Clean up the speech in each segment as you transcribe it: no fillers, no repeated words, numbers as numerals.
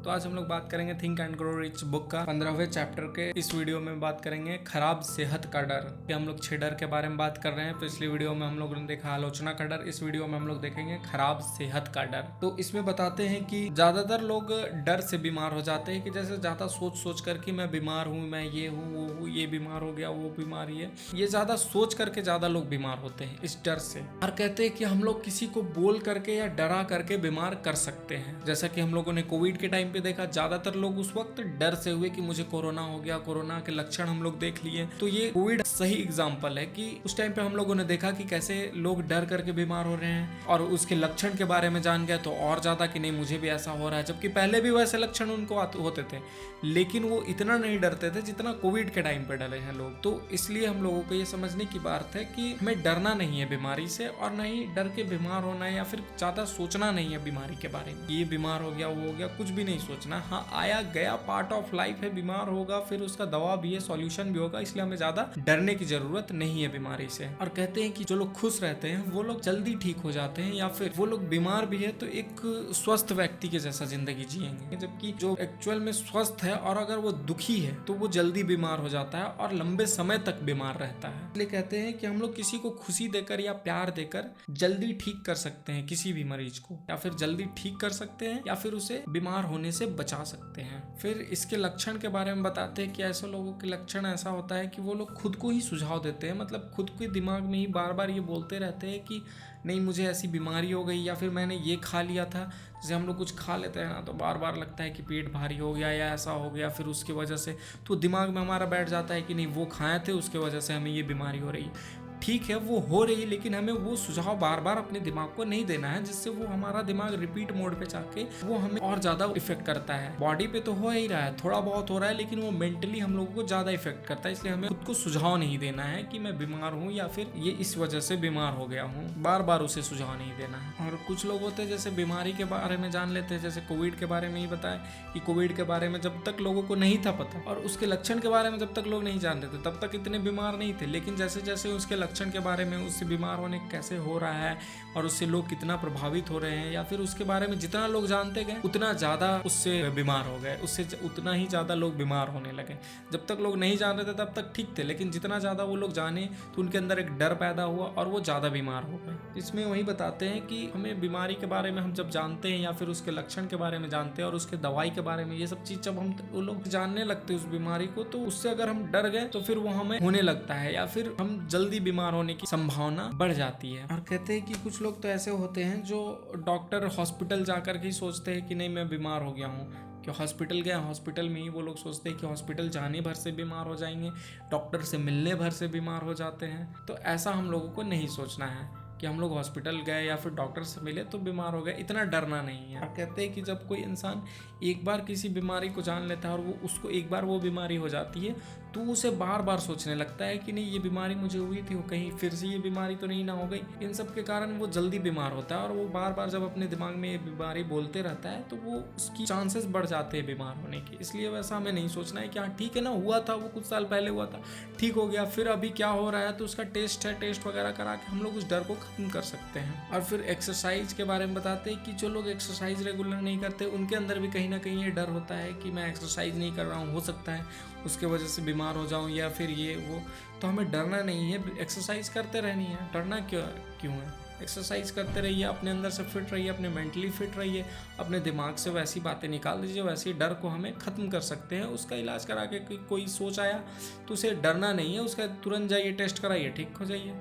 तो आज हम लोग बात करेंगे think and grow rich book का 15वें चैप्टर के। इस वीडियो में बात करेंगे खराब सेहत का डर। हम लोग 6 डर के बारे में बात कर रहे हैं। पिछली वीडियो में हम लोगों ने देखा आलोचना का डर, इस वीडियो में हम लोग देखेंगे खराब सेहत का डर। तो इसमें बताते हैं कि ज्यादातर लोग डर से बीमार हो जाते हैं कि जैसे ज्यादा सोच सोच कर कि मैं बीमार हूँ, मैं ये हूँ, वो हूँ, ये बीमार हो गया, वो बीमारी है, ये ज्यादा सोच करके ज्यादा लोग बीमार होते हैं इस डर से। और कहते हैं कि हम लोग किसी को बोल करके या डरा करके बीमार कर सकते हैं। जैसा कि हम लोगों ने कोविड के टाइम पे देखा, ज्यादातर लोग उस वक्त डर से हुए कि मुझे कोरोना हो गया, कोरोना के लक्षण हम लोग देख लिए। तो ये कोविड सही एग्जाम्पल है कि उस टाइम पे हम लोगों ने देखा कि कैसे लोग डर करके बीमार हो रहे हैं और उसके लक्षण के बारे में जान गए तो और ज्यादा कि नहीं मुझे भी ऐसा हो रहा है, जबकि पहले भी वैसे लक्षण उनको होते थे, लेकिन वो इतना नहीं डरते थे जितना कोविड के टाइम पे डरे हैं लोग। तो इसलिए हम लोगों को ये समझने की बात है कि हमें डरना नहीं है बीमारी से, और नहीं डर के बीमार होना है या फिर ज्यादा सोचना नहीं है बीमारी के बारे में। ये बीमार हो गया, वो हो गया, कुछ भी नहीं सोचना। हाँ, आया गया, पार्ट ऑफ लाइफ है, बीमार होगा, फिर उसका दवा भी है, सॉल्यूशन भी होगा, इसलिए हमें ज्यादा डरने की जरूरत नहीं है बीमारी से। और कहते हैं कि जो लोग खुश रहते हैं वो लोग जल्दी ठीक हो जाते हैं, या फिर वो लोग बीमार भी है तो एक स्वस्थ व्यक्ति के जैसा जिंदगी जिएंगे। जबकि जो एक्चुअल में स्वस्थ है और अगर वो दुखी है तो वो जल्दी बीमार हो जाता है और लंबे समय तक बीमार रहता है। इसलिए कहते हैं कि हम लोग किसी को खुशी देकर या प्यार देकर जल्दी ठीक कर सकते हैं किसी भी मरीज को, या फिर जल्दी ठीक कर सकते हैं या फिर उसे बीमार होने से बचा सकते हैं। फिर इसके लक्षण के बारे में बताते हैं कि ऐसे लोगों के लक्षण ऐसा होता है कि वो लोग खुद को ही सुझाव देते हैं, मतलब खुद के दिमाग में ही बार बार ये बोलते रहते हैं कि नहीं मुझे ऐसी बीमारी हो गई, या फिर मैंने ये खा लिया था। जैसे हम लोग कुछ खा लेते हैं ना तो बार बार लगता है कि पेट भारी हो गया या ऐसा हो गया, फिर उसकी वजह से तो दिमाग में हमारा बैठ जाता है कि नहीं वो खाए थे उसके वजह से हमें ये बीमारी हो रही है। ठीक है वो हो रही है, लेकिन हमें वो सुझाव बार बार अपने दिमाग को नहीं देना है, जिससे वो हमारा दिमाग रिपीट मोड पे जाके वो हमें और ज्यादा इफेक्ट करता है। बॉडी पे तो हो ही रहा है, थोड़ा बहुत हो रहा है, लेकिन वो मेंटली हम लोगों को ज्यादा इफेक्ट करता है। इसलिए हमें खुद को सुझाव नहीं देना है कि मैं बीमार हूँ या फिर ये इस वजह से बीमार हो गया हूँ, बार बार उसे सुझाव नहीं देना है। और कुछ लोग होते हैं जैसे बीमारी के बारे में जान लेते हैं, जैसे कोविड के बारे में ही बताया कि कोविड के बारे में जब तक लोगों को नहीं था पता और उसके लक्षण के बारे में जब तक लोग नहीं जानते थे तब तक इतने बीमार नहीं थे, लेकिन जैसे जैसे उसके लक्षण के बारे में, उससे बीमार होने कैसे हो रहा है और उससे लोग कितना प्रभावित हो रहे हैं, या फिर उसके बारे में जितना लोग जानते गए उतना ज्यादा उससे बीमार हो गए, उससे उतना ही ज्यादा लोग बीमार होने लगे। जब तक लोग नहीं जान रहे थे तब तक ठीक थे, लेकिन जितना ज्यादा वो लोग जाने तो उनके अंदर एक डर पैदा हुआ और वो ज्यादा बीमार हो गए। इसमें वही बताते हैं कि हमें बीमारी के बारे में हम जब जानते हैं या फिर उसके लक्षण के बारे में जानते हैं और उसके दवाई के बारे में, ये सब चीज जब हम वो लोग जानने लगते हैं उस बीमारी को, तो उससे अगर हम डर गए तो फिर वो हमें होने लगता है या फिर हम जल्दी बीमार होने की संभावना बढ़ जाती है। और कहते हैं कि कुछ लोग तो ऐसे होते हैं जो डॉक्टर हॉस्पिटल जाकर के सोचते हैं कि नहीं मैं बीमार हो गया हूँ, कि हॉस्पिटल गए, हॉस्पिटल में ही वो लोग सोचते हैं कि हॉस्पिटल जाने भर से बीमार हो जाएंगे, डॉक्टर से मिलने भर से बीमार हो जाते हैं। तो ऐसा हम लोगों को नहीं सोचना है कि हम लोग हॉस्पिटल गए या फिर डॉक्टर से मिले तो बीमार हो गए, इतना डरना नहीं है। कहते हैं कि जब कोई इंसान एक बार किसी बीमारी को जान लेता है और वो उसको एक बार वो बीमारी हो जाती है तो उसे बार बार सोचने लगता है कि नहीं ये बीमारी मुझे हुई थी, कहीं फिर से ये बीमारी तो नहीं ना हो गई। इन सब के कारण वो जल्दी बीमार होता है और वो बार बार जब अपने दिमाग में ये बीमारी बोलते रहता है तो वो उसकी चांसेस बढ़ जाते हैं बीमार होने के। इसलिए वैसा हमें नहीं सोचना है कि हाँ ठीक है ना, हुआ था वो कुछ साल पहले हुआ था, ठीक हो गया, फिर अभी क्या हो रहा है तो उसका टेस्ट है, टेस्ट वगैरह करा के हम लोग उस डर को खत्म कर सकते हैं। और फिर एक्सरसाइज के बारे में बताते हैं कि जो लोग एक्सरसाइज रेगुलर नहीं करते उनके अंदर भी कहीं ना कहीं ये डर होता है कि मैं एक्सरसाइज नहीं कर रहा हूँ, हो सकता है उसके वजह से बीमार हो जाऊँ या फिर ये वो। तो हमें डरना नहीं है, एक्सरसाइज करते रहनी है, डरना क्यों है। एक्सरसाइज करते रहिए, अपने अंदर से फिट रहिए, अपने मेंटली फिट रहिए, अपने दिमाग से वैसी बातें निकाल दीजिए, वैसे डर को हमें खत्म कर सकते हैं। उसका इलाज करा के कोई सोच आया तो उसे डरना नहीं है, उसका तुरंत जाइए टेस्ट कराइए, ठीक हो जाइए।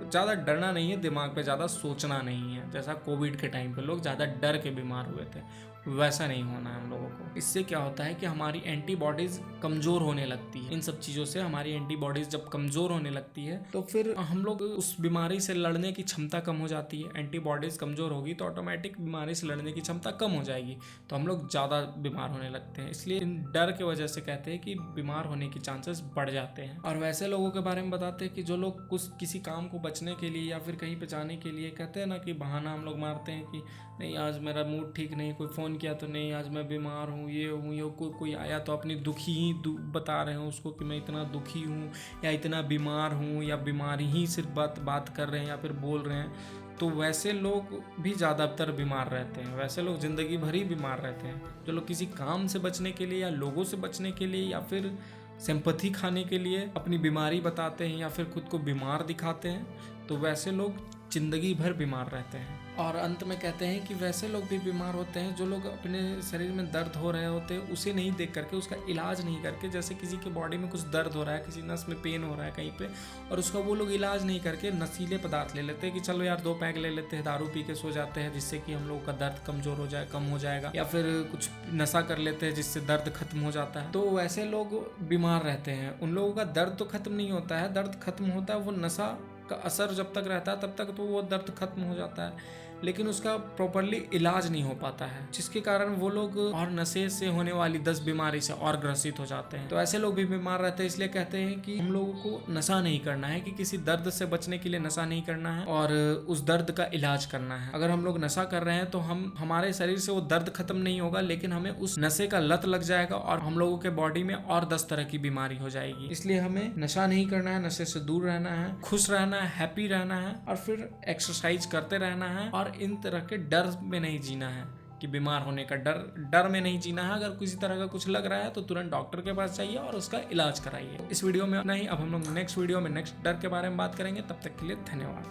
ज़्यादा डरना नहीं है, दिमाग पे ज़्यादा सोचना नहीं है। जैसा कोविड के टाइम पे लोग ज़्यादा डर के बीमार हुए थे वैसा नहीं होना है हम लोगों को। इससे क्या होता है कि हमारी एंटीबॉडीज कमजोर होने लगती है। इन सब चीज़ों से हमारी एंटीबॉडीज जब कमजोर होने लगती है तो फिर हम लोग उस बीमारी से लड़ने की क्षमता कम हो जाती है। एंटीबॉडीज कमजोर होगी तो ऑटोमेटिक बीमारी से लड़ने की क्षमता कम हो जाएगी, तो हम लोग ज़्यादा बीमार होने लगते हैं। इसलिए इन डर की वजह से कहते हैं कि बीमार होने की चांसेस बढ़ जाते हैं। और वैसे लोगों के बारे में बताते हैं कि जो लोग किसी काम को बचने के लिए या फिर कहीं पे जाने के लिए कहते हैं ना कि बहाना हम लोग मारते हैं कि नहीं आज मेरा मूड ठीक नहीं, कोई फ़ोन किया तो नहीं आज मैं बीमार हूँ, ये हूँ, ये कोई आया तो अपनी दुखी ही बता रहे हैं उसको कि मैं इतना दुखी हूँ या इतना बीमार हूँ, या बीमारी ही सिर्फ बात कर रहे हैं या फिर बोल रहे हैं। तो वैसे लोग भी ज़्यादातर बीमार रहते हैं। वैसे लोग ज़िंदगी भर ही बीमार रहते हैं। जो लोग किसी काम से बचने के लिए या लोगों से बचने के लिए या फिर सिंपैथी खाने के लिए अपनी बीमारी बताते हैं या फिर खुद को बीमार दिखाते हैं, तो वैसे लोग जिंदगी भर बीमार रहते हैं। और अंत में कहते हैं कि वैसे लोग भी बीमार होते हैं जो लोग अपने शरीर में दर्द हो रहे होते हैं उसे नहीं देख करके, उसका इलाज नहीं करके, जैसे किसी के बॉडी में कुछ दर्द हो रहा है, किसी नस में पेन हो रहा है कहीं पे, और उसका वो लोग इलाज नहीं करके नशीले पदार्थ ले लेते हैं कि चलो यार 2 पैक ले लेते हैं, दारू पी के सो जाते हैं जिससे कि हम लोगों का दर्द कमजोर हो जाए, कम हो जाएगा, या फिर कुछ नशा कर लेते हैं जिससे दर्द खत्म हो जाता है। तो वैसे लोग बीमार रहते हैं। उन लोगों का दर्द तो खत्म नहीं होता है, दर्द खत्म होता है, वो नशा का असर जब तक रहता है तब तक तो वो दर्द खत्म हो जाता है, लेकिन उसका प्रॉपरली इलाज नहीं हो पाता है, जिसके कारण वो लोग और नशे से होने वाली 10 बीमारी से और ग्रसित हो जाते हैं। तो ऐसे लोग भी बीमार रहते हैं। इसलिए कहते हैं कि हम लोगों को नशा नहीं करना है, कि किसी दर्द से बचने के लिए नशा नहीं करना है और उस दर्द का इलाज करना है। अगर हम लोग नशा कर रहे हैं तो हमारे शरीर से वो दर्द खत्म नहीं होगा, लेकिन हमें उस नशे का लत लग जाएगा और हम लोगों के बॉडी में और 10 तरह की बीमारी हो जाएगी। इसलिए हमें नशा नहीं करना है, नशे से दूर रहना है, खुश रहना है, हैप्पी रहना है और फिर एक्सरसाइज करते रहना है और इन तरह के डर में नहीं जीना है कि बीमार होने का डर में नहीं जीना है। अगर किसी तरह का कुछ लग रहा है तो तुरंत डॉक्टर के पास जाइए और उसका इलाज कराइए। इस वीडियो में इतना ही। अब हम लोग नेक्स्ट वीडियो में नेक्स्ट डर के बारे में बात करेंगे। तब तक के लिए धन्यवाद।